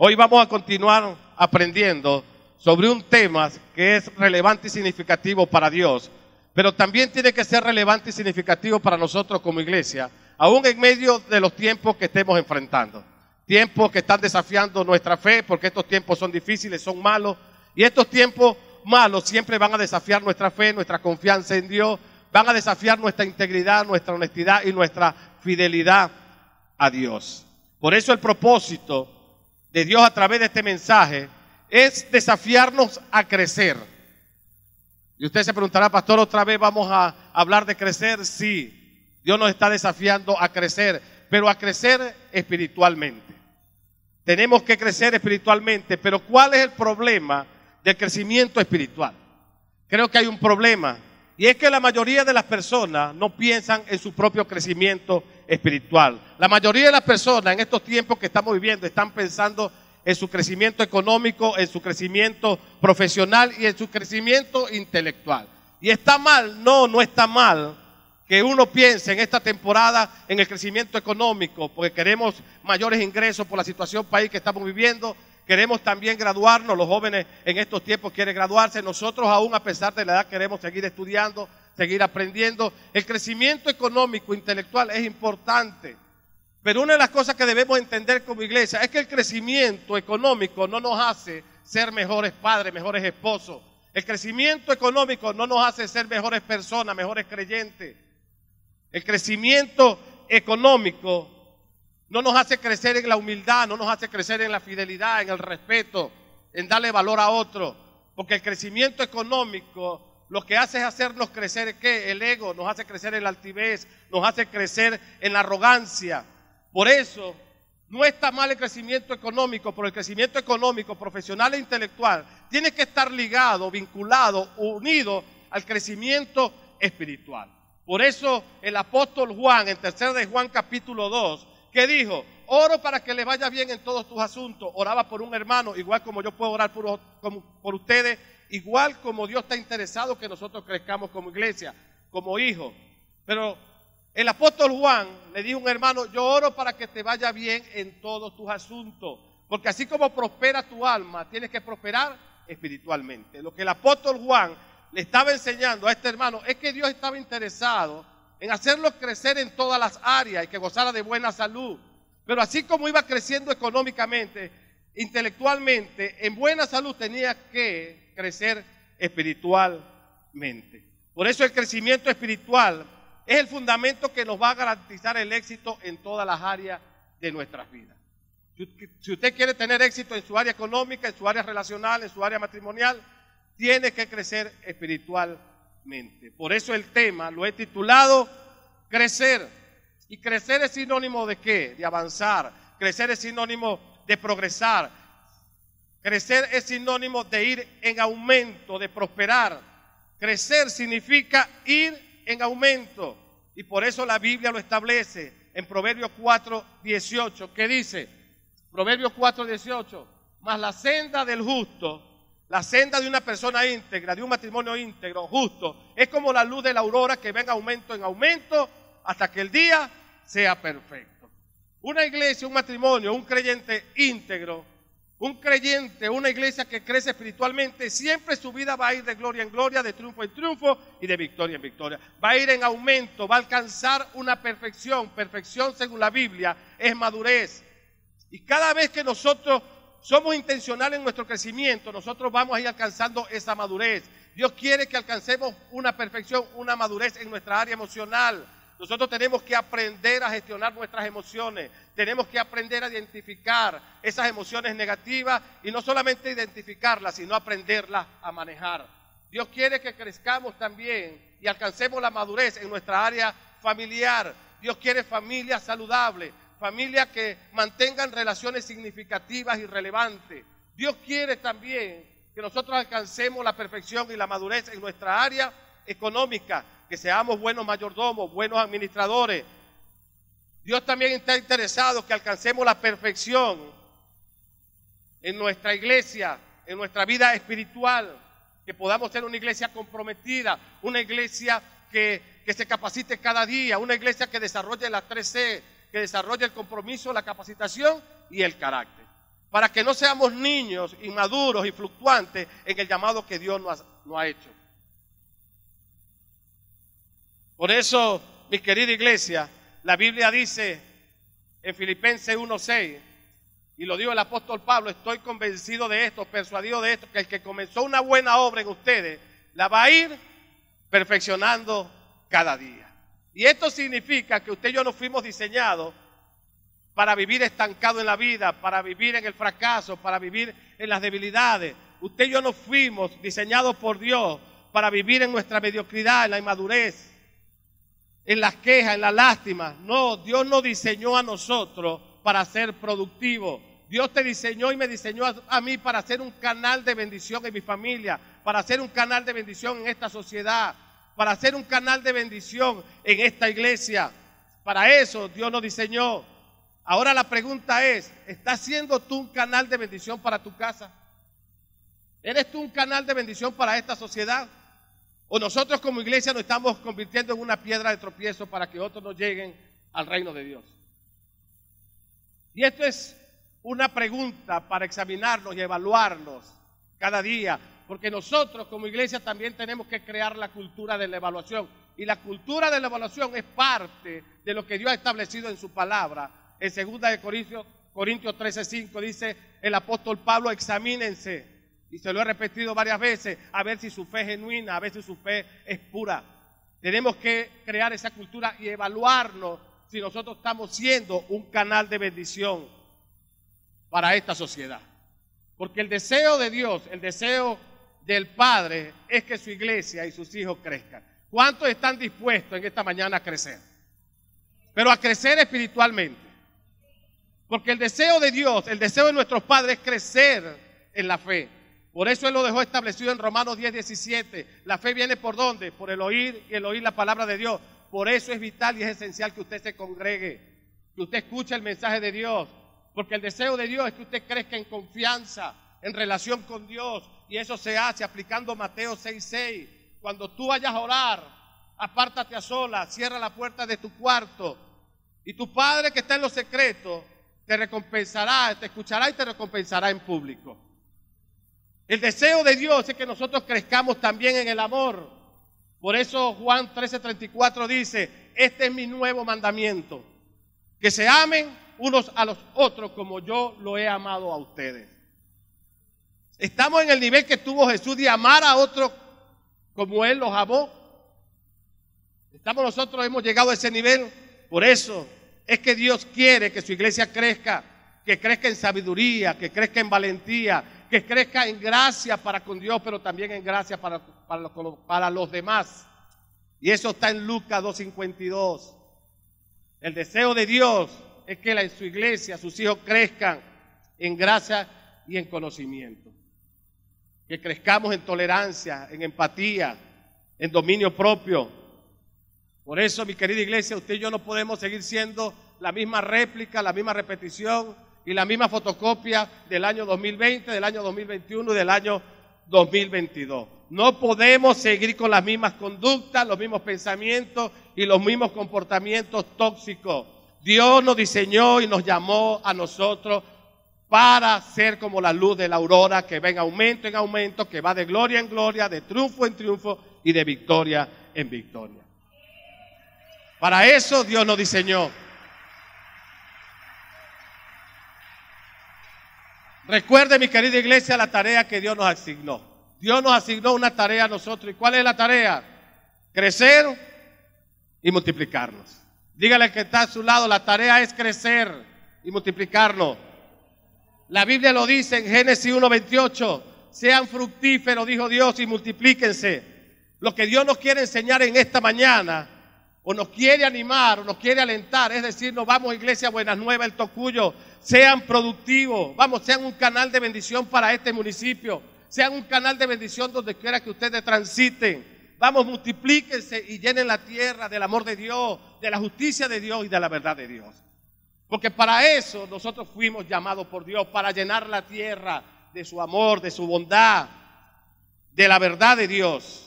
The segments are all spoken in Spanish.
Hoy vamos a continuar aprendiendo sobre un tema que es relevante y significativo para Dios, pero también tiene que ser relevante y significativo para nosotros como iglesia, aún en medio de los tiempos que estemos enfrentando. Tiempos que están desafiando nuestra fe, porque estos tiempos son difíciles, son malos, y estos tiempos malos siempre van a desafiar nuestra fe, nuestra confianza en Dios, van a desafiar nuestra integridad, nuestra honestidad y nuestra fidelidad a Dios. Por eso el propósito de Dios a través de este mensaje es desafiarnos a crecer. Y usted se preguntará, pastor, ¿otra vez vamos a hablar de crecer? Sí, Dios nos está desafiando a crecer, pero a crecer espiritualmente. Tenemos que crecer espiritualmente, pero ¿cuál es el problema del crecimiento espiritual? Creo que hay un problema, y es que la mayoría de las personas no piensan en su propio crecimiento espiritual. La mayoría de las personas en estos tiempos que estamos viviendo están pensando en su crecimiento económico, en su crecimiento profesional y en su crecimiento intelectual. ¿Y está mal? No, no está mal que uno piense en esta temporada en el crecimiento económico, porque queremos mayores ingresos por la situación país que estamos viviendo. Queremos también graduarnos, los jóvenes en estos tiempos quieren graduarse, nosotros aún a pesar de la edad queremos seguir estudiando, seguir aprendiendo. El crecimiento económico, intelectual es importante, pero una de las cosas que debemos entender como iglesia es que el crecimiento económico no nos hace ser mejores padres, mejores esposos. El crecimiento económico no nos hace ser mejores personas, mejores creyentes. El crecimiento económico no nos hace crecer en la humildad, no nos hace crecer en la fidelidad, en el respeto, en darle valor a otro. Porque el crecimiento económico lo que hace es hacernos crecer, ¿qué? El ego, nos hace crecer en la altivez, nos hace crecer en la arrogancia. Por eso, no está mal el crecimiento económico, pero el crecimiento económico, profesional e intelectual, tiene que estar ligado, vinculado, unido al crecimiento espiritual. Por eso el apóstol Juan, en 3 de Juan capítulo 2, que dijo, oro para que le vaya bien en todos tus asuntos. Oraba por un hermano, igual como yo puedo orar por ustedes, igual como Dios está interesado que nosotros crezcamos como iglesia, como hijos. Pero el apóstol Juan le dijo a un hermano, yo oro para que te vaya bien en todos tus asuntos, porque así como prospera tu alma, tienes que prosperar espiritualmente. Lo que el apóstol Juan le estaba enseñando a este hermano es que Dios estaba interesado en hacerlo crecer en todas las áreas y que gozara de buena salud. Pero así como iba creciendo económicamente, intelectualmente, en buena salud tenía que crecer espiritualmente. Por eso el crecimiento espiritual es el fundamento que nos va a garantizar el éxito en todas las áreas de nuestras vidas. Si usted quiere tener éxito en su área económica, en su área relacional, en su área matrimonial, tiene que crecer espiritualmente. Por eso el tema lo he titulado Crecer. Y crecer es sinónimo de ¿qué? De avanzar. Crecer es sinónimo de progresar. Crecer es sinónimo de ir en aumento, de prosperar. Crecer significa ir en aumento. Y por eso la Biblia lo establece en Proverbios 4:18, que dice, Proverbios 4:18, mas la senda del justo, la senda de una persona íntegra, de un matrimonio íntegro, justo, es como la luz de la aurora que va en aumento hasta que el día sea perfecto. Una iglesia, un matrimonio, un creyente íntegro, un creyente, una iglesia que crece espiritualmente, siempre su vida va a ir de gloria en gloria, de triunfo en triunfo y de victoria en victoria. Va a ir en aumento, va a alcanzar una perfección. Perfección, según la Biblia, es madurez. Y cada vez que nosotros somos intencionales en nuestro crecimiento, nosotros vamos a ir alcanzando esa madurez. Dios quiere que alcancemos una perfección, una madurez en nuestra área emocional. Nosotros tenemos que aprender a gestionar nuestras emociones. Tenemos que aprender a identificar esas emociones negativas y no solamente identificarlas, sino aprenderlas a manejar. Dios quiere que crezcamos también y alcancemos la madurez en nuestra área familiar. Dios quiere familias saludables, familias que mantengan relaciones significativas y relevantes. Dios quiere también que nosotros alcancemos la perfección y la madurez en nuestra área económica, que seamos buenos mayordomos, buenos administradores. Dios también está interesado que alcancemos la perfección en nuestra iglesia, en nuestra vida espiritual, que podamos ser una iglesia comprometida, una iglesia que se capacite cada día, una iglesia que desarrolle las 3C, que desarrolle el compromiso, la capacitación y el carácter. para que no seamos niños inmaduros y fluctuantes en el llamado que Dios nos ha hecho. Por eso, mi querida iglesia, la Biblia dice en Filipenses 1:6, y lo dijo el apóstol Pablo: estoy convencido de esto, persuadido de esto, que el que comenzó una buena obra en ustedes, la va a ir perfeccionando cada día. Y esto significa que usted y yo no fuimos diseñados para vivir estancados en la vida, para vivir en el fracaso, para vivir en las debilidades. Usted y yo no fuimos diseñados por Dios para vivir en nuestra mediocridad, en la inmadurez, en las quejas, en la lástima. No, Dios nos diseñó a nosotros para ser productivos. Dios te diseñó y me diseñó a mí para ser un canal de bendición en mi familia, para ser un canal de bendición en esta sociedad, para ser un canal de bendición en esta iglesia. Para eso Dios nos diseñó. Ahora la pregunta es: ¿estás siendo tú un canal de bendición para tu casa? ¿Eres tú un canal de bendición para esta sociedad? ¿O nosotros como iglesia nos estamos convirtiendo en una piedra de tropiezo para que otros no lleguen al reino de Dios? Y esto es una pregunta para examinarnos y evaluarnos cada día, porque nosotros como iglesia también tenemos que crear la cultura de la evaluación. Y la cultura de la evaluación es parte de lo que Dios ha establecido en su palabra. En 2 Corintios 13:5 dice el apóstol Pablo: examínense, y se lo he repetido varias veces, a ver si su fe es genuina, a ver si su fe es pura. Tenemos que crear esa cultura y evaluarnos si nosotros estamos siendo un canal de bendición para esta sociedad. Porque el deseo de Dios, el deseo del Padre es que su iglesia y sus hijos crezcan. ¿Cuántos están dispuestos en esta mañana a crecer? Pero a crecer espiritualmente. Porque el deseo de Dios, el deseo de nuestros padres es crecer en la fe. Por eso Él lo dejó establecido en Romanos 10:17. La fe viene ¿por dónde? Por el oír, y el oír la palabra de Dios. Por eso es vital y es esencial que usted se congregue, que usted escuche el mensaje de Dios. Porque el deseo de Dios es que usted crezca en confianza, en relación con Dios. Y eso se hace aplicando Mateo 6:6. Cuando tú vayas a orar, apártate a solas, cierra la puerta de tu cuarto. Y tu Padre que está en los secretos te recompensará, te escuchará y te recompensará en público. El deseo de Dios es que nosotros crezcamos también en el amor. Por eso Juan 13:34 dice: este es mi nuevo mandamiento, que se amen unos a los otros como yo lo he amado a ustedes. Estamos en el nivel que tuvo Jesús de amar a otros como Él los amó. Hemos llegado a ese nivel. Por eso es que Dios quiere que su iglesia crezca, que crezca en sabiduría, que crezca en valentía, que crezca en gracia para con Dios, pero también en gracia para los demás. Y eso está en Lucas 2:52. El deseo de Dios es que su iglesia, sus hijos crezcan en gracia y en conocimiento. Que crezcamos en tolerancia, en empatía, en dominio propio. Por eso, mi querida iglesia, usted y yo no podemos seguir siendo la misma réplica, la misma repetición y la misma fotocopia del año 2020, del año 2021 y del año 2022. No podemos seguir con las mismas conductas, los mismos pensamientos y los mismos comportamientos tóxicos. Dios nos diseñó y nos llamó a nosotros para ser como la luz de la aurora, que va en aumento, que va de gloria en gloria, de triunfo en triunfo y de victoria en victoria. Para eso Dios nos diseñó. Recuerde, mi querida iglesia, la tarea que Dios nos asignó. Dios nos asignó una tarea a nosotros. ¿Y cuál es la tarea? Crecer y multiplicarnos. Dígale al que está a su lado: la tarea es crecer y multiplicarnos. La Biblia lo dice en Génesis 1:28. Sean fructíferos, dijo Dios, y multiplíquense. Lo que Dios nos quiere enseñar en esta mañana, o nos quiere animar, o nos quiere alentar, es decir, nos vamos a Iglesia Buenas Nuevas, el Tocuyo, sean productivos, sean un canal de bendición para este municipio, sean un canal de bendición donde quiera que ustedes transiten. Vamos, multiplíquense y llenen la tierra del amor de Dios, de la justicia de Dios y de la verdad de Dios. Porque para eso nosotros fuimos llamados por Dios, para llenar la tierra de su amor, de su bondad, de la verdad de Dios.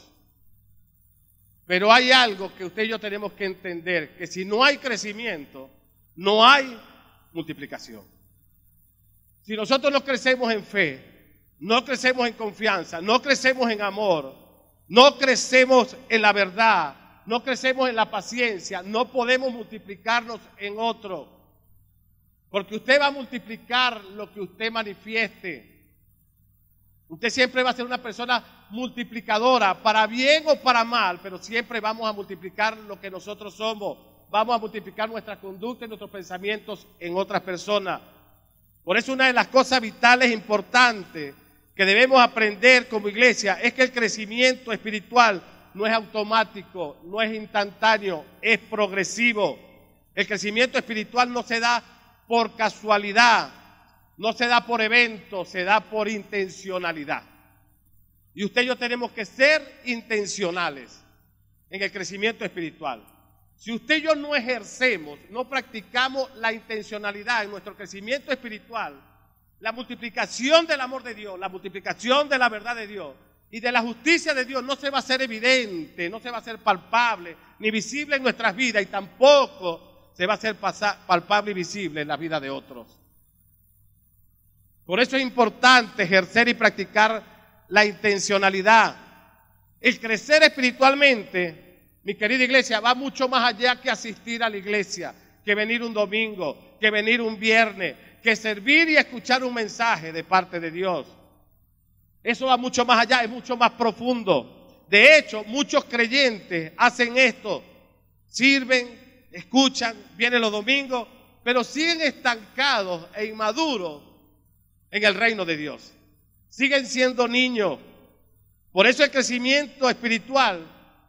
Pero hay algo que usted y yo tenemos que entender, que si no hay crecimiento, no hay multiplicación. Si nosotros no crecemos en fe, no crecemos en confianza, no crecemos en amor, no crecemos en la verdad, no crecemos en la paciencia, no podemos multiplicarnos en otro. Porque usted va a multiplicar lo que usted manifieste. Usted siempre va a ser una persona multiplicadora, para bien o para mal, pero siempre vamos a multiplicar lo que nosotros somos. Vamos a multiplicar nuestra conducta y nuestros pensamientos en otras personas. Por eso una de las cosas vitales importantes que debemos aprender como iglesia es que el crecimiento espiritual no es automático, no es instantáneo, es progresivo. El crecimiento espiritual no se da por casualidad, no se da por eventos, se da por intencionalidad. Y usted y yo tenemos que ser intencionales en el crecimiento espiritual. Si usted y yo no ejercemos, no practicamos la intencionalidad en nuestro crecimiento espiritual, la multiplicación del amor de Dios, la multiplicación de la verdad de Dios y de la justicia de Dios no se va a hacer evidente, no se va a hacer palpable ni visible en nuestras vidas y tampoco se va a hacer palpable y visible en la vida de otros. Por eso es importante ejercer y practicar la intencionalidad. El crecer espiritualmente, mi querida iglesia, va mucho más allá que asistir a la iglesia, que venir un domingo, que venir un viernes, que servir y escuchar un mensaje de parte de Dios. Eso va mucho más allá, es mucho más profundo. De hecho, muchos creyentes hacen esto, sirven, escuchan, vienen los domingos, pero siguen estancados e inmaduros en el reino de Dios. Siguen siendo niños. Por eso el crecimiento espiritual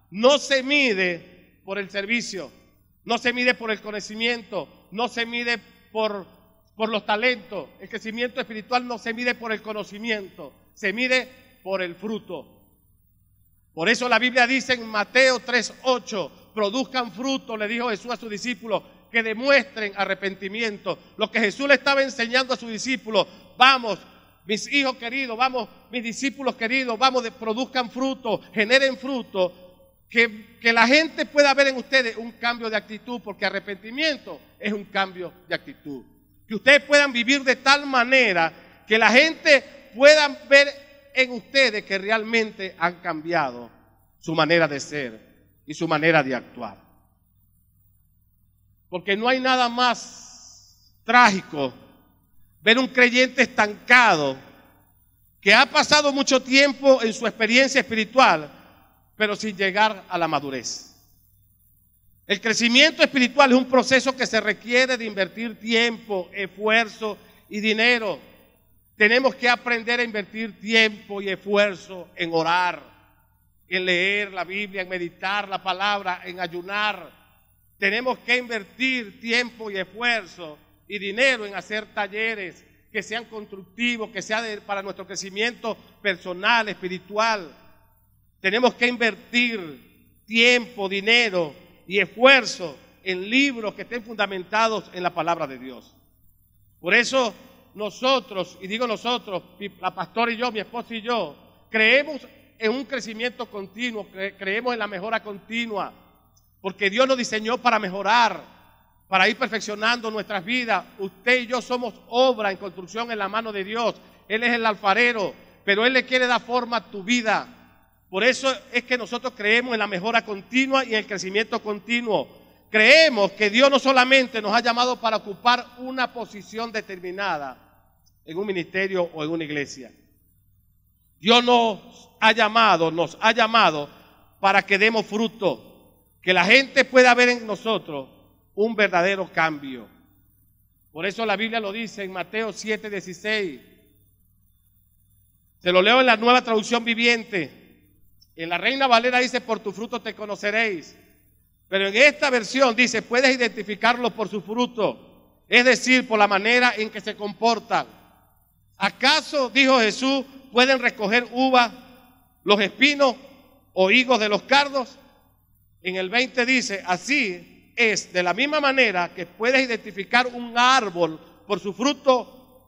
no se mide por el servicio, no se mide por el conocimiento, no se mide por los talentos. El crecimiento espiritual no se mide por el conocimiento, se mide por el fruto. Por eso la Biblia dice en Mateo 3:8, produzcan fruto, le dijo Jesús a sus discípulos, que demuestren arrepentimiento. Lo que Jesús le estaba enseñando a sus discípulos, vamos, mis hijos queridos, vamos, mis discípulos queridos, vamos, produzcan fruto, generen fruto, que la gente pueda ver en ustedes un cambio de actitud, porque arrepentimiento es un cambio de actitud. Que ustedes puedan vivir de tal manera que la gente pueda ver en ustedes que realmente han cambiado su manera de ser y su manera de actuar. Porque no hay nada más trágico ver un creyente estancado que ha pasado mucho tiempo en su experiencia espiritual, pero sin llegar a la madurez. El crecimiento espiritual es un proceso que se requiere de invertir tiempo, esfuerzo y dinero. Tenemos que aprender a invertir tiempo y esfuerzo en orar, en leer la Biblia, en meditar la palabra, en ayunar. Tenemos que invertir tiempo y esfuerzo y dinero en hacer talleres que sean constructivos, que sean para nuestro crecimiento personal, espiritual. Tenemos que invertir tiempo, dinero y esfuerzo en libros que estén fundamentados en la palabra de Dios. Por eso nosotros, y digo nosotros, la pastora y yo, mi esposa y yo, creemos en un crecimiento continuo, creemos en la mejora continua, porque Dios nos diseñó para mejorar, para ir perfeccionando nuestras vidas. Usted y yo somos obra en construcción en la mano de Dios. Él es el alfarero, pero Él le quiere dar forma a tu vida. Por eso es que nosotros creemos en la mejora continua y en el crecimiento continuo. Creemos que Dios no solamente nos ha llamado para ocupar una posición determinada en un ministerio o en una iglesia. Dios nos ha llamado para que demos fruto, que la gente pueda ver en nosotros un verdadero cambio. Por eso la Biblia lo dice en Mateo 7:16. Se lo leo en la Nueva Traducción Viviente. En la Reina Valera dice, por tu fruto te conoceréis. Pero en esta versión dice, puedes identificarlos por su fruto, es decir, por la manera en que se comportan. ¿Acaso, dijo Jesús, pueden recoger uvas los espinos o higos de los cardos? En el 20 dice, así es, de la misma manera que puedes identificar un árbol por su fruto,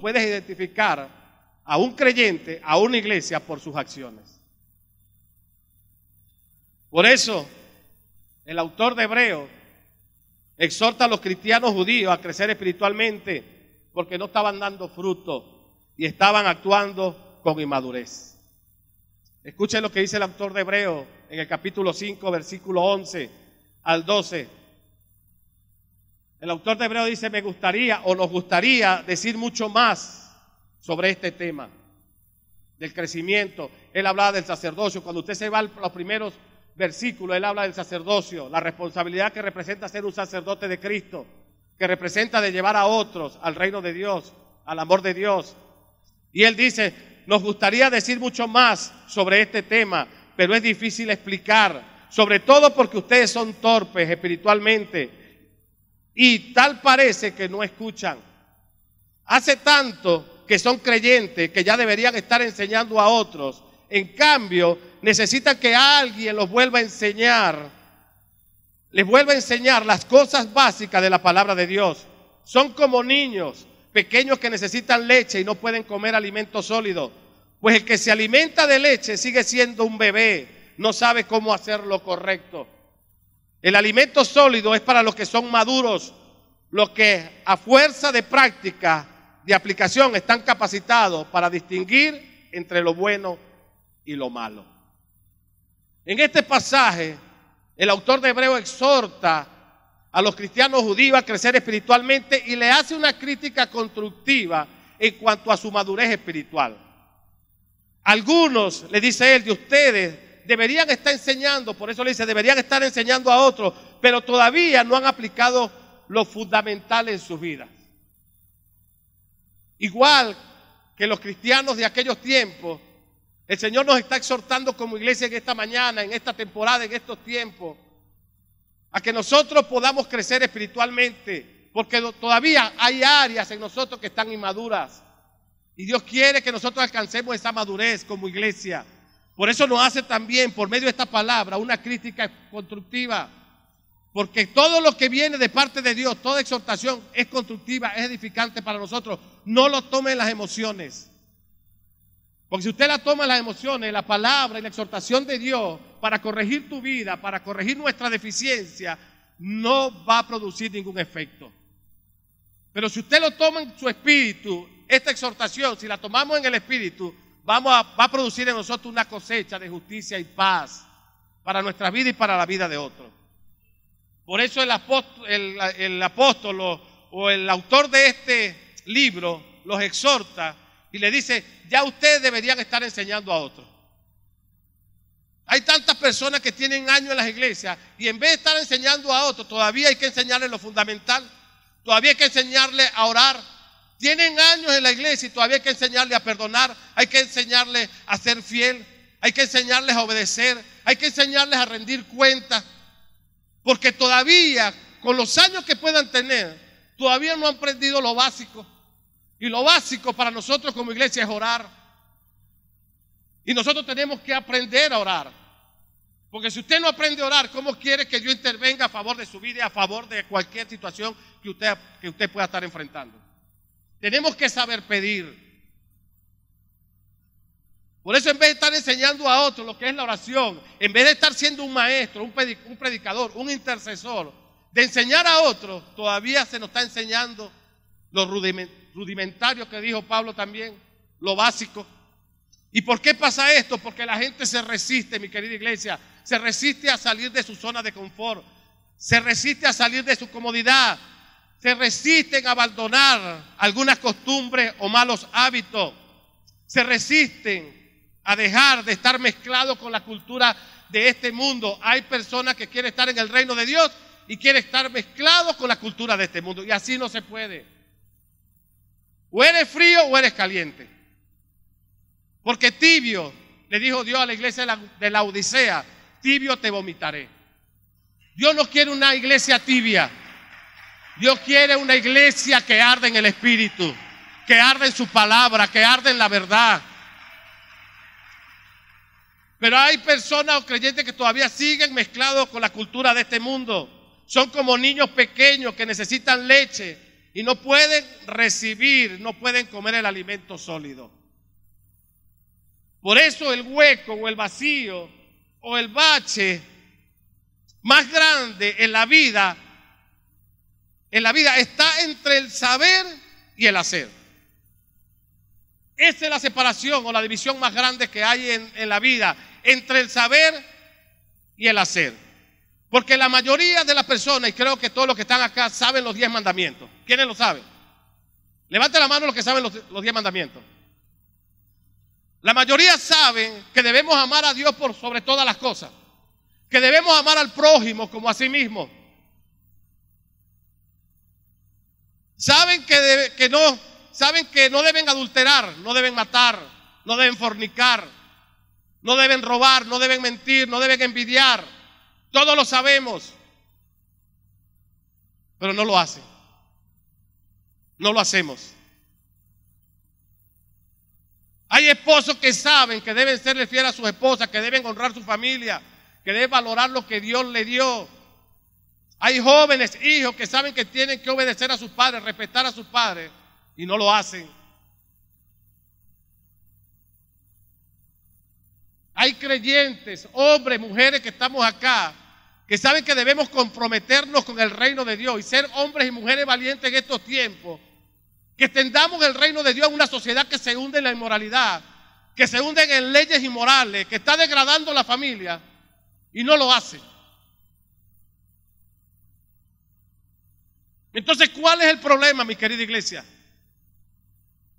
puedes identificar a un creyente, a una iglesia, por sus acciones. Por eso, el autor de Hebreos exhorta a los cristianos judíos a crecer espiritualmente, porque no estaban dando fruto y estaban actuando con inmadurez. Escuchen lo que dice el autor de Hebreos en el capítulo 5, versículo 11 al 12. El autor de Hebreos dice: me gustaría o nos gustaría decir mucho más sobre este tema del crecimiento. Él hablaba del sacerdocio. Cuando usted se va a los primeros versículos, él habla del sacerdocio, la responsabilidad que representa ser un sacerdote de Cristo, que representa de llevar a otros al reino de Dios, al amor de Dios. Y él dice: nos gustaría decir mucho más sobre este tema, pero es difícil explicar, sobre todo porque ustedes son torpes espiritualmente y tal parece que no escuchan. Hace tanto que son creyentes que ya deberían estar enseñando a otros. En cambio, necesitan que alguien los vuelva a enseñar, les vuelva a enseñar las cosas básicas de la palabra de Dios. Son como niños pequeños que necesitan leche y no pueden comer alimento sólido. Pues el que se alimenta de leche sigue siendo un bebé, no sabe cómo hacer lo correcto. El alimento sólido es para los que son maduros, los que a fuerza de práctica, de aplicación, están capacitados para distinguir entre lo bueno y lo malo. En este pasaje, el autor de Hebreos exhorta a los cristianos judíos a crecer espiritualmente y le hace una crítica constructiva en cuanto a su madurez espiritual. Algunos, le dice él, de ustedes deberían estar enseñando, por eso le dice, deberían estar enseñando a otros, pero todavía no han aplicado lo fundamental en sus vidas. Igual que los cristianos de aquellos tiempos, el Señor nos está exhortando como iglesia en esta mañana, en esta temporada, en estos tiempos, a que nosotros podamos crecer espiritualmente, porque todavía hay áreas en nosotros que están inmaduras. Y Dios quiere que nosotros alcancemos esa madurez como iglesia. Por eso nos hace también, por medio de esta palabra, una crítica constructiva. Porque todo lo que viene de parte de Dios, toda exhortación es constructiva, es edificante para nosotros. No lo tome en las emociones. Porque si usted la toma en las emociones, la palabra y la exhortación de Dios para corregir tu vida, para corregir nuestra deficiencia, no va a producir ningún efecto. Pero si usted lo toma en su espíritu, esta exhortación, si la tomamos en el espíritu, va a producir en nosotros una cosecha de justicia y paz para nuestra vida y para la vida de otros. Por eso el apóstol o el autor de este libro los exhorta y le dice: ya ustedes deberían estar enseñando a otros. Hay tantas personas que tienen años en las iglesias y en vez de estar enseñando a otros, todavía hay que enseñarles lo fundamental, todavía hay que enseñarles a orar. Tienen años en la iglesia y todavía hay que enseñarles a perdonar, hay que enseñarles a ser fiel, hay que enseñarles a obedecer, hay que enseñarles a rendir cuentas, porque todavía, con los años que puedan tener, todavía no han aprendido lo básico. Y lo básico para nosotros como iglesia es orar. Y nosotros tenemos que aprender a orar. Porque si usted no aprende a orar, ¿cómo quiere que Dios intervenga a favor de su vida y a favor de cualquier situación que usted pueda estar enfrentando? Tenemos que saber pedir. Por eso, en vez de estar enseñando a otros lo que es la oración, en vez de estar siendo un maestro, un predicador, un intercesor, de enseñar a otros, todavía se nos está enseñando lo rudimentario que dijo Pablo también, lo básico. ¿Y por qué pasa esto? Porque la gente se resiste, mi querida iglesia, se resiste a salir de su zona de confort, se resiste a salir de su comodidad, se resisten a abandonar algunas costumbres o malos hábitos, se resisten a dejar de estar mezclados con la cultura de este mundo. Hay personas que quieren estar en el reino de Dios y quieren estar mezclados con la cultura de este mundo, y así no se puede. O eres frío o eres caliente. Porque tibio, le dijo Dios a la iglesia de la Odisea, tibio te vomitaré. Dios no quiere una iglesia tibia. Dios quiere una iglesia que arde en el Espíritu, que arde en su palabra, que arde en la verdad. Pero hay personas o creyentes que todavía siguen mezclados con la cultura de este mundo. Son como niños pequeños que necesitan leche y no pueden recibir, no pueden comer el alimento sólido. Por eso el hueco o el vacío o el bache más grande en la vida está entre el saber y el hacer. Esa es la separación o la división más grande que hay en la vida, entre el saber y el hacer. Porque la mayoría de las personas, y creo que todos los que están acá, saben los 10 mandamientos. ¿Quiénes lo saben? Levante la mano los que saben los 10 mandamientos. La mayoría saben que debemos amar a Dios por sobre todas las cosas, que debemos amar al prójimo como a sí mismo. Saben que no deben adulterar, no deben matar, no deben fornicar, no deben robar, no deben mentir, no deben envidiar. Todos lo sabemos, pero no lo hacen. No lo hacemos. Hay esposos que saben que deben serle fieles a sus esposas, que deben honrar su familia, que deben valorar lo que Dios le dio. Hay jóvenes, hijos, que saben que tienen que obedecer a sus padres, respetar a sus padres, y no lo hacen. Hay creyentes, hombres, mujeres que estamos acá, que saben que debemos comprometernos con el reino de Dios y ser hombres y mujeres valientes en estos tiempos, que extendamos el reino de Dios a una sociedad que se hunde en la inmoralidad, que se hunde en leyes inmorales, que está degradando la familia, y no lo hace. Entonces, ¿cuál es el problema, mi querida iglesia?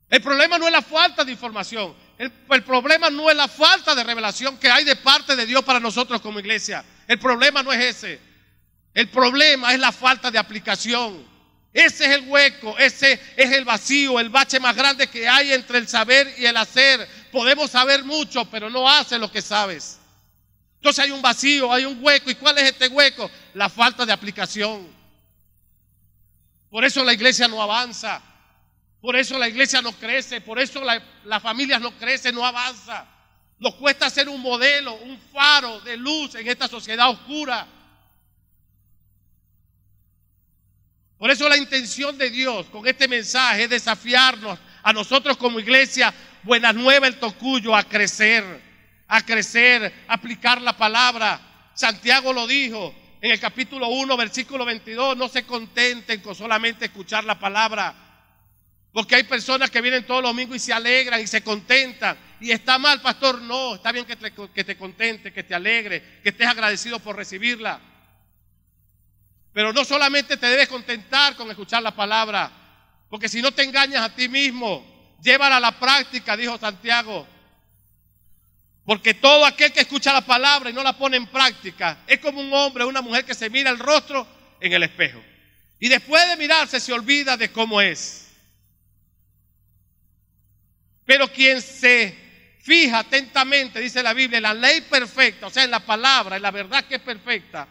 El problema no es la falta de información. El problema no es la falta de revelación que hay de parte de Dios para nosotros como iglesia. El problema no es ese. El problema es la falta de aplicación. Ese es el hueco, ese es el vacío, el bache más grande que hay entre el saber y el hacer. Podemos saber mucho, pero no haces lo que sabes. Entonces hay un vacío, hay un hueco. ¿Y cuál es este hueco? La falta de aplicación. Por eso la iglesia no avanza. Por eso la iglesia no crece. Por eso las familias no crecen, no avanza. Nos cuesta ser un modelo, un faro de luz en esta sociedad oscura. Por eso la intención de Dios con este mensaje es desafiarnos a nosotros como iglesia Buenas Nuevas El Tocuyo a crecer, aplicar la palabra. Santiago lo dijo en el capítulo 1, versículo 22, no se contenten con solamente escuchar la palabra, porque hay personas que vienen todos los domingos y se alegran y se contentan. Y está mal, pastor, no, está bien que te contentes, que te alegre, que estés agradecido por recibirla. Pero no solamente te debes contentar con escuchar la palabra, porque si no te engañas a ti mismo, llévala a la práctica, dijo Santiago. Porque todo aquel que escucha la palabra y no la pone en práctica es como un hombre o una mujer que se mira el rostro en el espejo y después de mirarse se olvida de cómo es. Pero quien se fija atentamente, dice la Biblia, en la ley perfecta, o sea, en la palabra, en la verdad que es perfecta,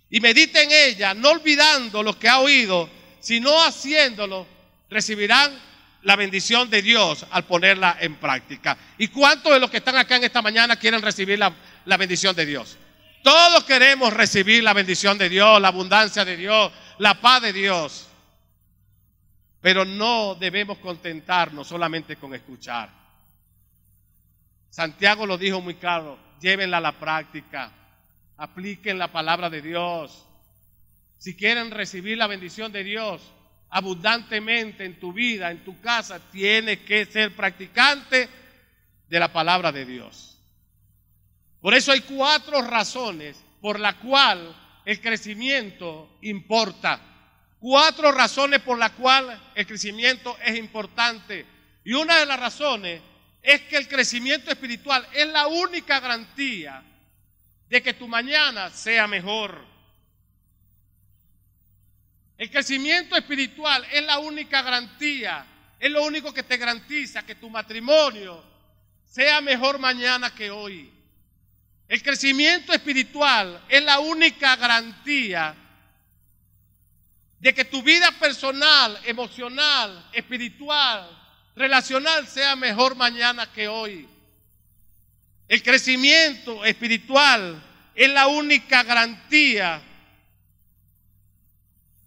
y medita en ella, no olvidando lo que ha oído, sino haciéndolo, recibirán la bendición de Dios al ponerla en práctica. ¿Y cuántos de los que están acá en esta mañana quieren recibir la bendición de Dios? Todos queremos recibir la bendición de Dios, la abundancia de Dios, la paz de Dios. Pero no debemos contentarnos solamente con escuchar. Santiago lo dijo muy claro, llévenla a la práctica, apliquen la palabra de Dios. Si quieren recibir la bendición de Dios abundantemente en tu vida, en tu casa, tienes que ser practicante de la palabra de Dios. Por eso hay 4 razones por las cuales el crecimiento importa. 4 razones por las cuales el crecimiento es importante. Y una de las razones es que el crecimiento espiritual es la única garantía de que tu mañana sea mejor. El crecimiento espiritual es la única garantía, es lo único que te garantiza que tu matrimonio sea mejor mañana que hoy. El crecimiento espiritual es la única garantía de que tu vida personal, emocional, espiritual, relacional sea mejor mañana que hoy. El crecimiento espiritual es la única garantía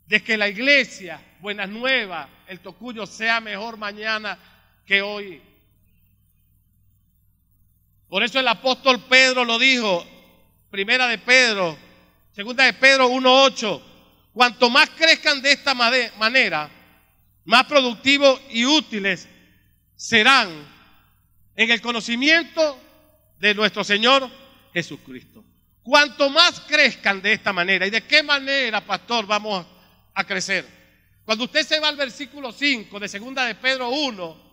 de que la iglesia Buenas Nuevas El Tocuyo sea mejor mañana que hoy. Por eso el apóstol Pedro lo dijo, segunda de Pedro 1:8, cuanto más crezcan de esta manera, más productivos y útiles serán en el conocimiento de nuestro Señor Jesucristo. Cuanto más crezcan de esta manera. ¿Y de qué manera, pastor, vamos a crecer? Cuando usted se va al versículo 5 de 2 de Pedro 1,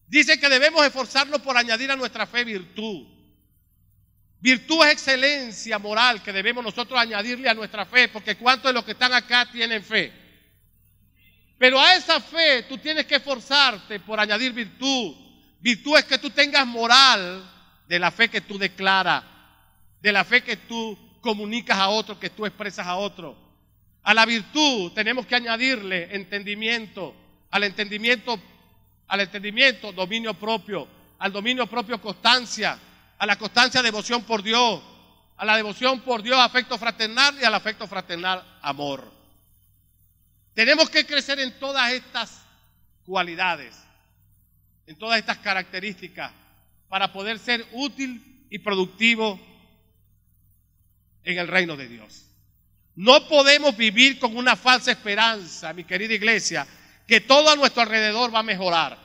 dice que debemos esforzarnos por añadir a nuestra fe virtud. Virtud es excelencia moral que debemos nosotros añadirle a nuestra fe, porque ¿cuántos de los que están acá tienen fe? Pero a esa fe tú tienes que esforzarte por añadir virtud. Virtud es que tú tengas moral de la fe que tú declaras, de la fe que tú comunicas a otro, que tú expresas a otro. A la virtud tenemos que añadirle entendimiento, al entendimiento dominio propio, al dominio propio constancia, a la constancia devoción por Dios, a la devoción por Dios afecto fraternal y al afecto fraternal amor. Tenemos que crecer en todas estas cualidades, en todas estas características para poder ser útil y productivo en el reino de Dios. No podemos vivir con una falsa esperanza, mi querida iglesia, que todo a nuestro alrededor va a mejorar.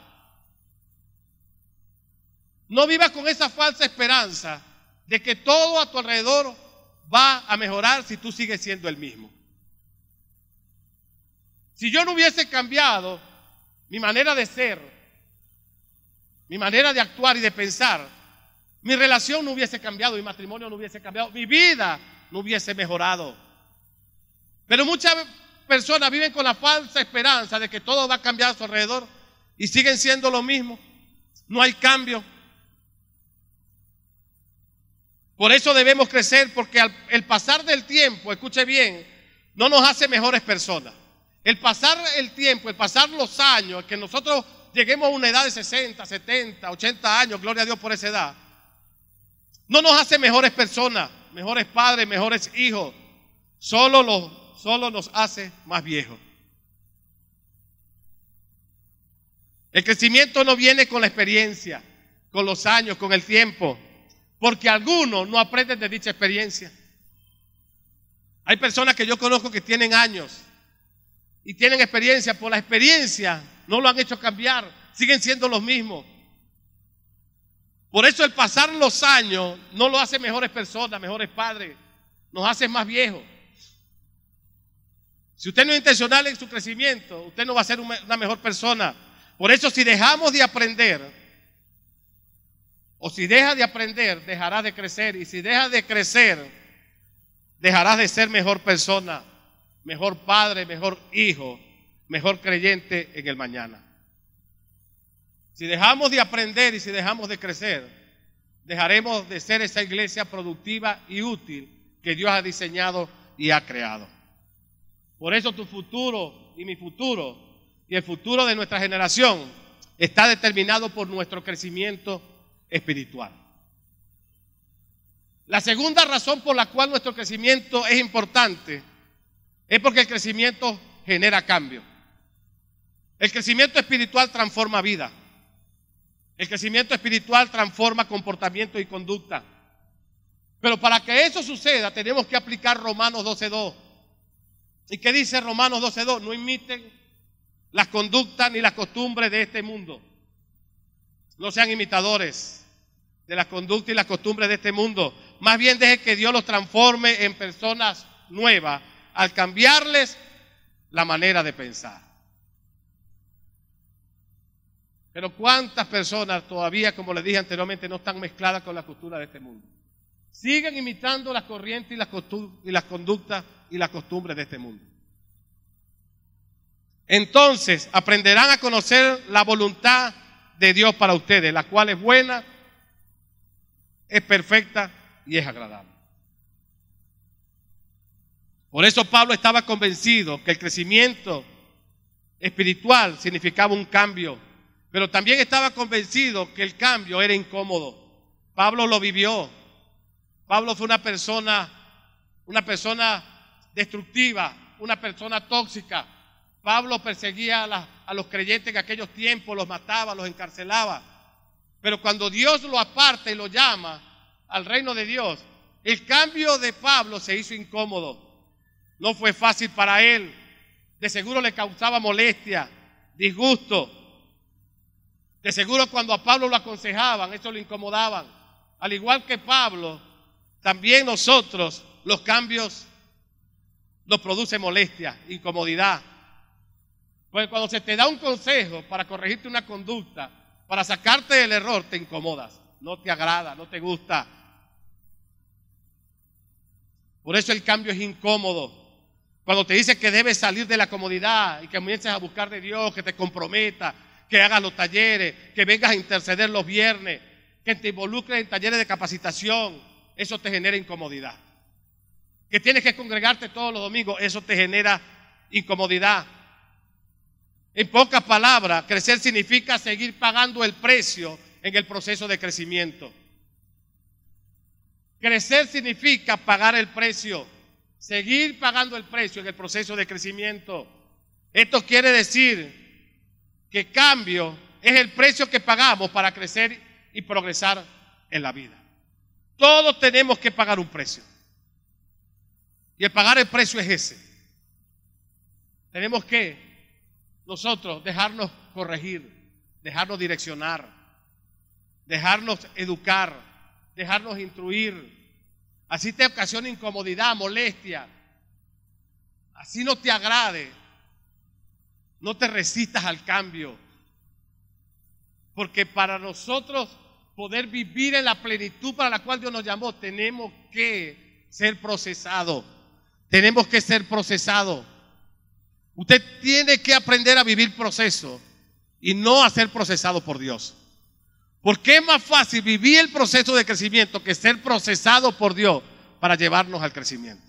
No vivas con esa falsa esperanza de que todo a tu alrededor va a mejorar si tú sigues siendo el mismo. Si yo no hubiese cambiado mi manera de ser, mi manera de actuar y de pensar, mi relación no hubiese cambiado, mi matrimonio no hubiese cambiado, mi vida no hubiese mejorado. Pero muchas personas viven con la falsa esperanza de que todo va a cambiar a su alrededor y siguen siendo lo mismo. No hay cambio. Por eso debemos crecer, porque el pasar del tiempo, escuche bien, no nos hace mejores personas. El pasar el tiempo, el pasar los años, que nosotros lleguemos a una edad de 60, 70, 80 años, gloria a Dios por esa edad, no nos hace mejores personas, mejores padres, mejores hijos. Solo nos hace más viejos. El crecimiento no viene con la experiencia, con los años, con el tiempo, porque algunos no aprenden de dicha experiencia. Hay personas que yo conozco que tienen años y tienen experiencia, por la experiencia no lo han hecho cambiar, siguen siendo los mismos. Por eso el pasar los años no lo hace mejores personas, mejores padres, nos hace más viejos. Si usted no es intencional en su crecimiento, usted no va a ser una mejor persona. Por eso si dejamos de aprender, o si deja de aprender, dejarás de crecer. Y si dejas de crecer, dejarás de ser mejor persona, mejor padre, mejor hijo, mejor creyente en el mañana. Si dejamos de aprender y si dejamos de crecer, dejaremos de ser esa iglesia productiva y útil que Dios ha diseñado y ha creado. Por eso tu futuro y mi futuro y el futuro de nuestra generación está determinado por nuestro crecimiento espiritual. La segunda razón por la cual nuestro crecimiento es importante es porque el crecimiento genera cambio. El crecimiento espiritual transforma vida. El crecimiento espiritual transforma comportamiento y conducta. Pero para que eso suceda tenemos que aplicar Romanos 12:2. ¿Y qué dice Romanos 12:2? No imiten las conductas ni las costumbres de este mundo. No sean imitadores de las conductas y las costumbres de este mundo. Más bien dejen que Dios los transforme en personas nuevas al cambiarles la manera de pensar. Pero ¿cuántas personas todavía, como les dije anteriormente, no están mezcladas con la cultura de este mundo? Siguen imitando las corrientes y las conductas y las costumbres de este mundo. Entonces aprenderán a conocer la voluntad de Dios para ustedes, la cual es buena, es perfecta y es agradable. Por eso Pablo estaba convencido que el crecimiento espiritual significaba un cambio, pero también estaba convencido que el cambio era incómodo. Pablo lo vivió. Pablo fue una persona destructiva, una persona tóxica. Pablo perseguía a los creyentes en aquellos tiempos, los mataba, los encarcelaba. Pero cuando Dios lo aparta y lo llama al reino de Dios, el cambio de Pablo se hizo incómodo. No fue fácil para él. De seguro le causaba molestia, disgusto. De seguro cuando a Pablo lo aconsejaban, eso lo incomodaban. Al igual que Pablo, también nosotros los cambios nos producen molestia, incomodidad. Porque cuando se te da un consejo para corregirte una conducta, para sacarte del error, te incomodas, no te agrada, no te gusta. Por eso el cambio es incómodo. Cuando te dice que debes salir de la comodidad y que comiences a buscar de Dios, que te comprometa, que hagas los talleres, que vengas a interceder los viernes, que te involucres en talleres de capacitación, eso te genera incomodidad. Que tienes que congregarte todos los domingos, eso te genera incomodidad. En pocas palabras, crecer significa seguir pagando el precio en el proceso de crecimiento. Crecer significa pagar el precio, seguir pagando el precio en el proceso de crecimiento. Esto quiere decir que cambio es el precio que pagamos para crecer y progresar en la vida. Todos tenemos que pagar un precio. Y el pagar el precio es ese. Tenemos que nosotros dejarnos corregir, dejarnos direccionar, dejarnos educar, dejarnos instruir. Así te ocasiona incomodidad, molestia. Así no te agrade. No te resistas al cambio. Porque para nosotros poder vivir en la plenitud para la cual Dios nos llamó, tenemos que ser procesados. Tenemos que ser procesados. Usted tiene que aprender a vivir proceso y no a ser procesado por Dios. Porque es más fácil vivir el proceso de crecimiento que ser procesado por Dios para llevarnos al crecimiento.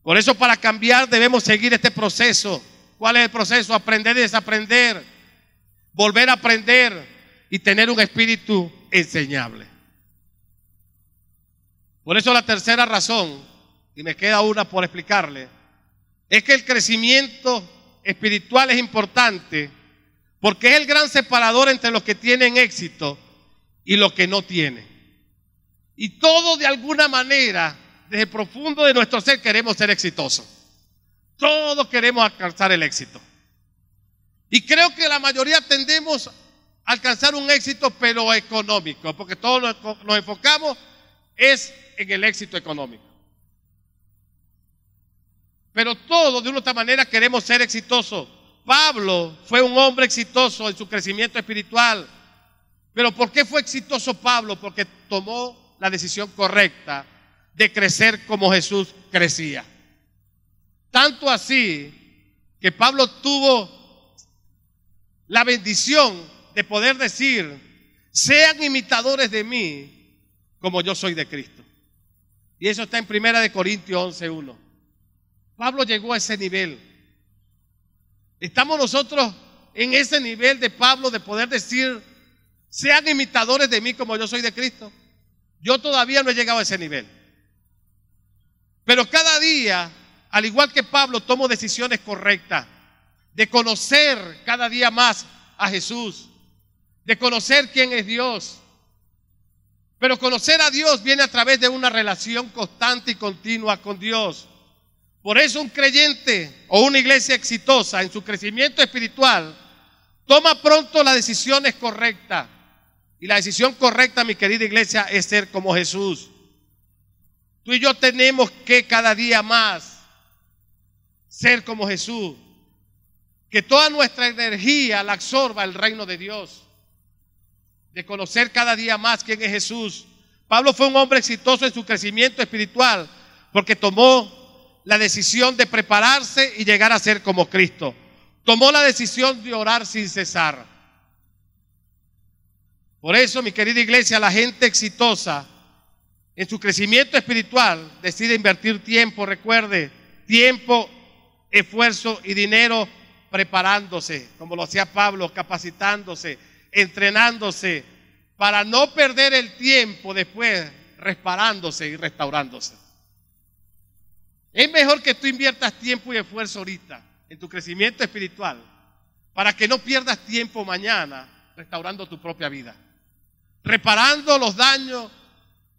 Por eso, para cambiar debemos seguir este proceso. ¿Cuál es el proceso? Aprender y desaprender, volver a aprender y tener un espíritu enseñable. Por eso la tercera razón, y me queda una por explicarle, es que el crecimiento espiritual es importante porque es el gran separador entre los que tienen éxito y los que no tienen. Y todos de alguna manera, desde el profundo de nuestro ser, queremos ser exitosos. Todos queremos alcanzar el éxito. Y creo que la mayoría tendemos a alcanzar un éxito, pero económico, porque todos nos enfocamos es en el éxito económico. Pero todos de una otra manera queremos ser exitosos. Pablo fue un hombre exitoso en su crecimiento espiritual. Pero ¿por qué fue exitoso Pablo? Porque tomó la decisión correcta de crecer como Jesús crecía. Tanto así que Pablo tuvo la bendición de poder decir: sean imitadores de mí como yo soy de Cristo. Y eso está en 1 Corintios 11:1. Pablo llegó a ese nivel. Estamos nosotros en ese nivel de Pablo de poder decir: sean imitadores de mí como yo soy de Cristo. Yo todavía no he llegado a ese nivel. Pero cada día, al igual que Pablo, tomo decisiones correctas de conocer cada día más a Jesús, de conocer quién es Dios. Pero conocer a Dios viene a través de una relación constante y continua con Dios. Por eso un creyente o una iglesia exitosa en su crecimiento espiritual toma pronto las decisiones correctas. Y la decisión correcta, mi querida iglesia, es ser como Jesús. Tú y yo tenemos que cada día más ser como Jesús. Que toda nuestra energía la absorba el reino de Dios. De conocer cada día más quién es Jesús. Pablo fue un hombre exitoso en su crecimiento espiritual porque tomó la decisión de prepararse y llegar a ser como Cristo. Tomó la decisión de orar sin cesar. Por eso, mi querida iglesia, la gente exitosa en su crecimiento espiritual decide invertir tiempo, recuerde, tiempo, esfuerzo y dinero preparándose, como lo hacía Pablo, capacitándose, entrenándose, para no perder el tiempo después reparándose y restaurándose. Es mejor que tú inviertas tiempo y esfuerzo ahorita en tu crecimiento espiritual para que no pierdas tiempo mañana restaurando tu propia vida, reparando los daños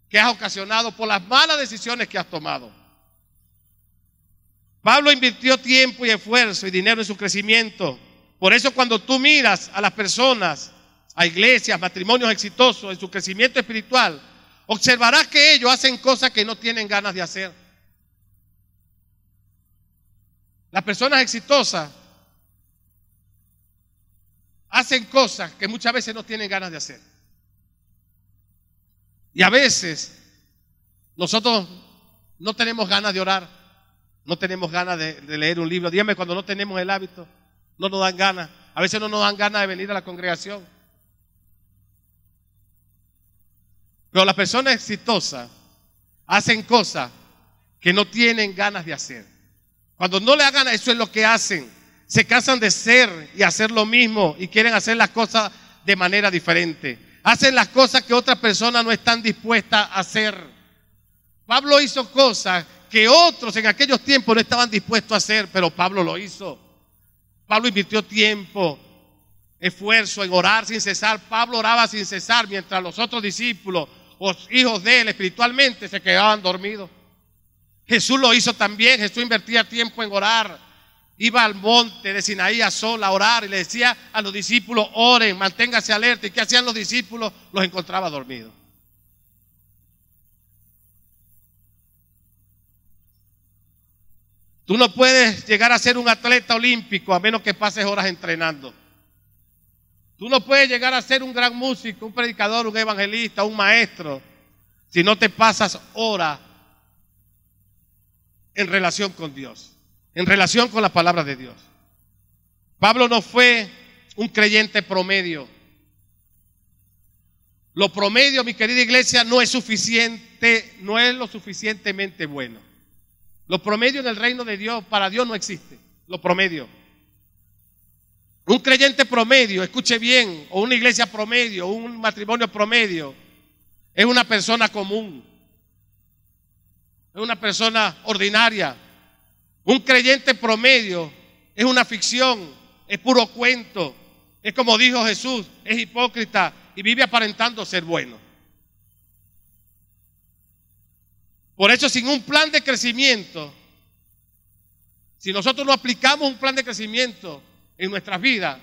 que has ocasionado por las malas decisiones que has tomado. Pablo invirtió tiempo y esfuerzo y dinero en su crecimiento. Por eso cuando tú miras a las personas, a iglesias, matrimonios exitosos en su crecimiento espiritual, observarás que ellos hacen cosas que no tienen ganas de hacer. Las personas exitosas hacen cosas que muchas veces no tienen ganas de hacer. Y a veces nosotros no tenemos ganas de orar, no tenemos ganas de leer un libro. Dígame, cuando no tenemos el hábito, no nos dan ganas. A veces no nos dan ganas de venir a la congregación. Pero las personas exitosas hacen cosas que no tienen ganas de hacer. Cuando no le dan ganas, eso es lo que hacen. Se cansan de ser y hacer lo mismo y quieren hacer las cosas de manera diferente. Hacen las cosas que otras personas no están dispuestas a hacer. Pablo hizo cosas que otros en aquellos tiempos no estaban dispuestos a hacer, pero Pablo lo hizo. Pablo invirtió tiempo, esfuerzo en orar sin cesar. Pablo oraba sin cesar mientras los otros discípulos, los hijos de él espiritualmente, se quedaban dormidos. Jesús lo hizo también. Jesús invertía tiempo en orar. Iba al monte de Sinaí a sola a orar y le decía a los discípulos: oren, manténganse alerta. ¿Y qué hacían los discípulos? Los encontraba dormidos. Tú no puedes llegar a ser un atleta olímpico a menos que pases horas entrenando. Tú no puedes llegar a ser un gran músico, un predicador, un evangelista, un maestro, si no te pasas horas en relación con Dios, en relación con la palabra de Dios. Pablo no fue un creyente promedio. Lo promedio, mi querida iglesia, no es suficiente, no es lo suficientemente bueno. Lo promedio en el reino de Dios, para Dios no existe. Lo promedio. Un creyente promedio, escuche bien, o una iglesia promedio, un matrimonio promedio, es una persona común. Es una persona ordinaria. Un creyente promedio es una ficción, es puro cuento. Es como dijo Jesús, es hipócrita y vive aparentando ser bueno. Por eso, sin un plan de crecimiento, si nosotros no aplicamos un plan de crecimiento en nuestras vidas,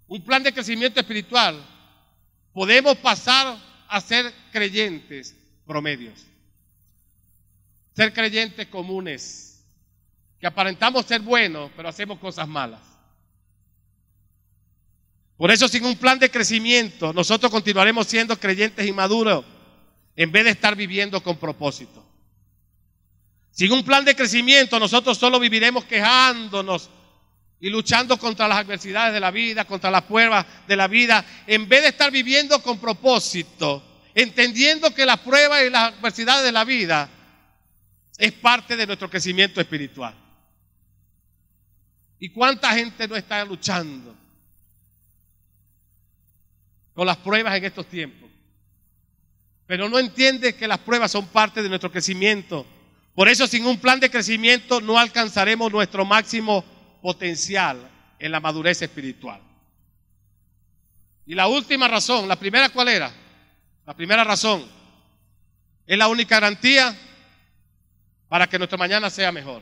un plan de crecimiento espiritual, podemos pasar a ser creyentes promedios. Ser creyentes comunes, que aparentamos ser buenos, pero hacemos cosas malas. Por eso, sin un plan de crecimiento, nosotros continuaremos siendo creyentes inmaduros, en vez de estar viviendo con propósito. Sin un plan de crecimiento, nosotros solo viviremos quejándonos y luchando contra las adversidades de la vida, contra las pruebas de la vida, en vez de estar viviendo con propósito, entendiendo que las pruebas y las adversidades de la vida es parte de nuestro crecimiento espiritual. ¿Y cuánta gente no está luchando con las pruebas en estos tiempos? Pero no entiende que las pruebas son parte de nuestro crecimiento. Por eso, sin un plan de crecimiento no alcanzaremos nuestro máximo potencial en la madurez espiritual. Y la última razón, la primera, ¿cuál era? La primera razón es la única garantía para que nuestro mañana sea mejor.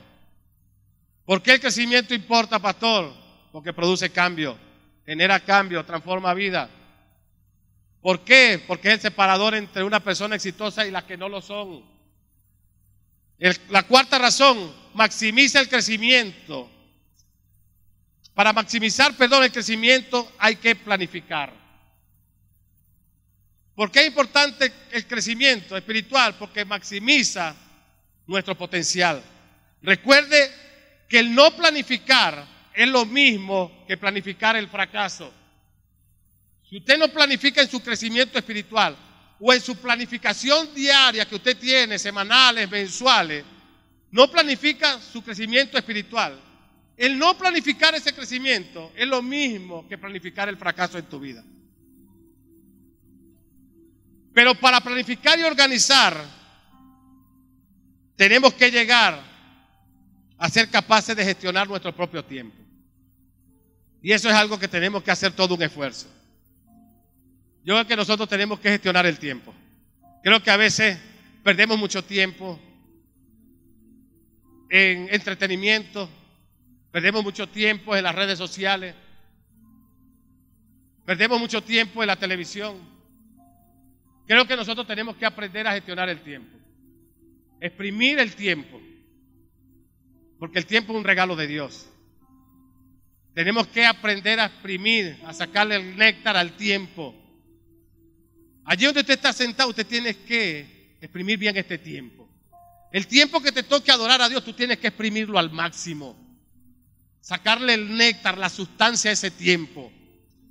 ¿Por qué el crecimiento importa, pastor? Porque produce cambio, genera cambio, transforma vida. ¿Por qué? Porque es el separador entre una persona exitosa y las que no lo son. La cuarta razón, maximiza el crecimiento. Para maximizar, el crecimiento hay que planificar. ¿Por qué es importante el crecimiento espiritual? Porque maximiza nuestro potencial. Recuerde que el no planificar es lo mismo que planificar el fracaso. Si usted no planifica en su crecimiento espiritual o en su planificación diaria que usted tiene, semanales, mensuales, no planifica su crecimiento espiritual. El no planificar ese crecimiento es lo mismo que planificar el fracaso en tu vida. Pero para planificar y organizar, tenemos que llegar a ser capaces de gestionar nuestro propio tiempo. Y eso es algo que tenemos que hacer todo un esfuerzo. Yo creo que nosotros tenemos que gestionar el tiempo. Creo que a veces perdemos mucho tiempo en entretenimiento, perdemos mucho tiempo en las redes sociales, perdemos mucho tiempo en la televisión. Creo que nosotros tenemos que aprender a gestionar el tiempo, exprimir el tiempo, porque el tiempo es un regalo de Dios. Tenemos que aprender a exprimir, a sacarle el néctar al tiempo. Allí donde usted está sentado, usted tiene que exprimir bien este tiempo. El tiempo que te toque adorar a Dios, tú tienes que exprimirlo al máximo. Sacarle el néctar, la sustancia a ese tiempo.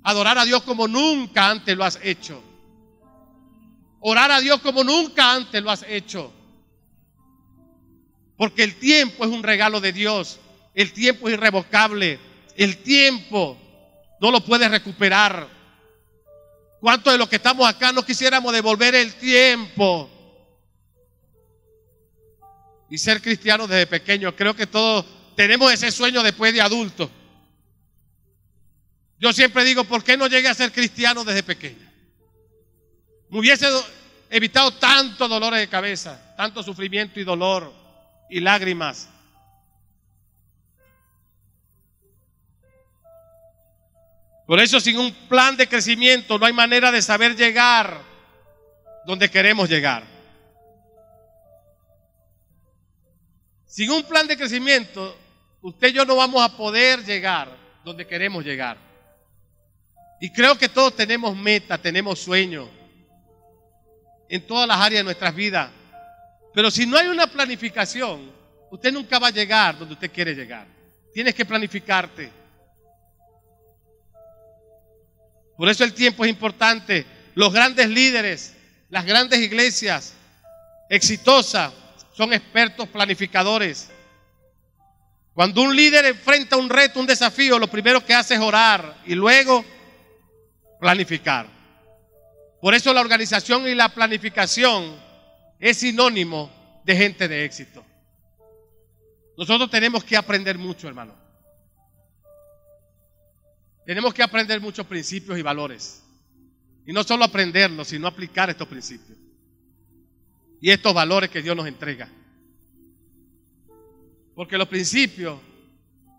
Adorar a Dios como nunca antes lo has hecho. Orar a Dios como nunca antes lo has hecho. Porque el tiempo es un regalo de Dios. El tiempo es irrevocable. El tiempo no lo puedes recuperar. ¿Cuántos de los que estamos acá no quisiéramos devolver el tiempo y ser cristianos desde pequeños? Creo que todos tenemos ese sueño después de adultos. Yo siempre digo, ¿por qué no llegué a ser cristiano desde pequeño? Me hubiese evitado tantos dolores de cabeza, tanto sufrimiento y dolor y lágrimas. Por eso, sin un plan de crecimiento no hay manera de saber llegar donde queremos llegar. Sin un plan de crecimiento, usted y yo no vamos a poder llegar donde queremos llegar. Y creo que todos tenemos metas, tenemos sueños en todas las áreas de nuestras vidas. Pero si no hay una planificación, usted nunca va a llegar donde usted quiere llegar. Tienes que planificarte. Por eso el tiempo es importante. Los grandes líderes, las grandes iglesias exitosas son expertos planificadores. Cuando un líder enfrenta un reto, un desafío, lo primero que hace es orar y luego planificar. Por eso la organización y la planificación es sinónimo de gente de éxito. Nosotros tenemos que aprender mucho, hermano. Tenemos que aprender muchos principios y valores. Y no solo aprenderlos, sino aplicar estos principios y estos valores que Dios nos entrega. Porque los principios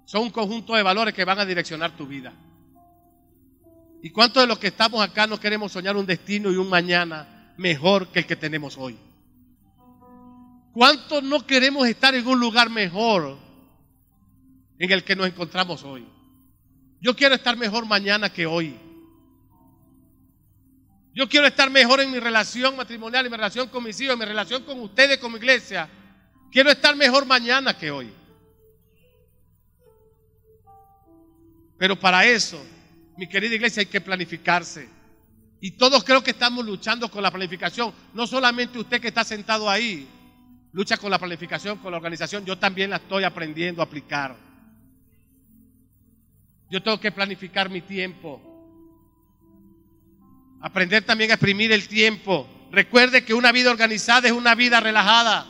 son un conjunto de valores que van a direccionar tu vida. ¿Y cuántos de los que estamos acá no queremos soñar un destino y un mañana mejor que el que tenemos hoy? ¿Cuántos no queremos estar en un lugar mejor en el que nos encontramos hoy? Yo quiero estar mejor mañana que hoy. Yo quiero estar mejor en mi relación matrimonial, en mi relación con mis hijos, en mi relación con ustedes, con mi iglesia. Quiero estar mejor mañana que hoy. Pero para eso, mi querida iglesia, hay que planificarse. Y todos creo que estamos luchando con la planificación. No solamente usted que está sentado ahí lucha con la planificación, con la organización. Yo también la estoy aprendiendo a aplicar. Yo tengo que planificar mi tiempo. Aprender también a exprimir el tiempo. Recuerde que una vida organizada es una vida relajada.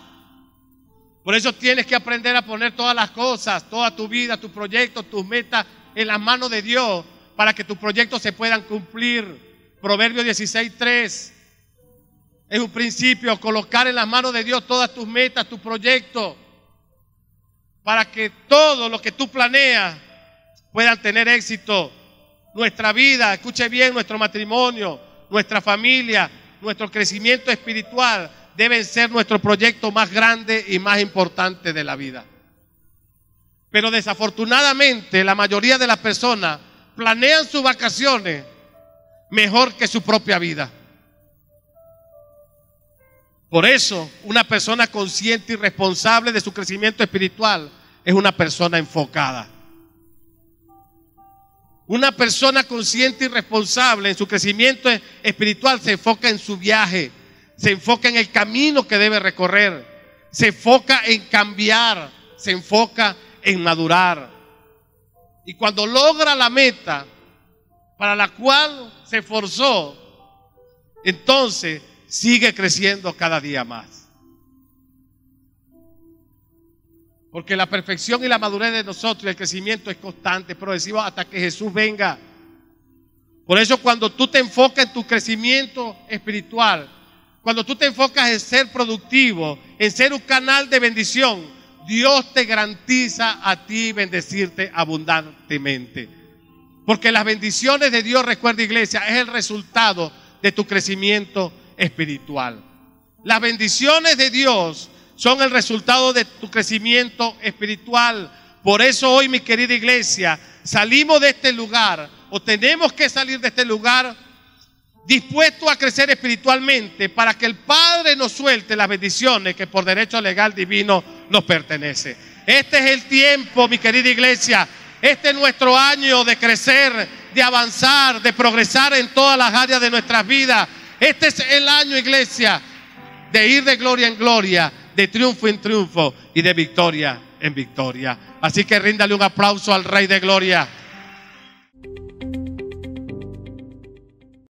Por eso tienes que aprender a poner todas las cosas, toda tu vida, tus proyectos, tus metas en las manos de Dios para que tus proyectos se puedan cumplir. Proverbios 16:3 es un principio, colocar en las manos de Dios todas tus metas, tus proyectos, para que todo lo que tú planeas puedan tener éxito. Nuestra vida, escuche bien, nuestro matrimonio, nuestra familia, nuestro crecimiento espiritual deben ser nuestro proyecto más grande y más importante de la vida. Pero desafortunadamente la mayoría de las personas planean sus vacaciones mejor que su propia vida. Por eso, una persona consciente y responsable de su crecimiento espiritual es una persona enfocada. Una persona consciente y responsable en su crecimiento espiritual se enfoca en su viaje, se enfoca en el camino que debe recorrer, se enfoca en cambiar, se enfoca en madurar. Y cuando logra la meta para la cual se esforzó, entonces sigue creciendo cada día más. Porque la perfección y la madurez de nosotros y el crecimiento es constante, progresivo hasta que Jesús venga. Por eso cuando tú te enfocas en tu crecimiento espiritual, cuando tú te enfocas en ser productivo, en ser un canal de bendición, Dios te garantiza a ti bendecirte abundantemente. Porque las bendiciones de Dios, recuerda iglesia, es el resultado de tu crecimiento espiritual. Las bendiciones de Dios son el resultado de tu crecimiento espiritual. Por eso hoy, mi querida iglesia, salimos de este lugar, o tenemos que salir de este lugar dispuestos a crecer espiritualmente para que el Padre nos suelte las bendiciones que por derecho legal divino nos pertenece. Este es el tiempo, mi querida iglesia. Este es nuestro año de crecer, de avanzar, de progresar en todas las áreas de nuestras vidas. Este es el año, iglesia, de ir de gloria en gloria, de triunfo en triunfo y de victoria en victoria. Así que ríndale un aplauso al Rey de Gloria.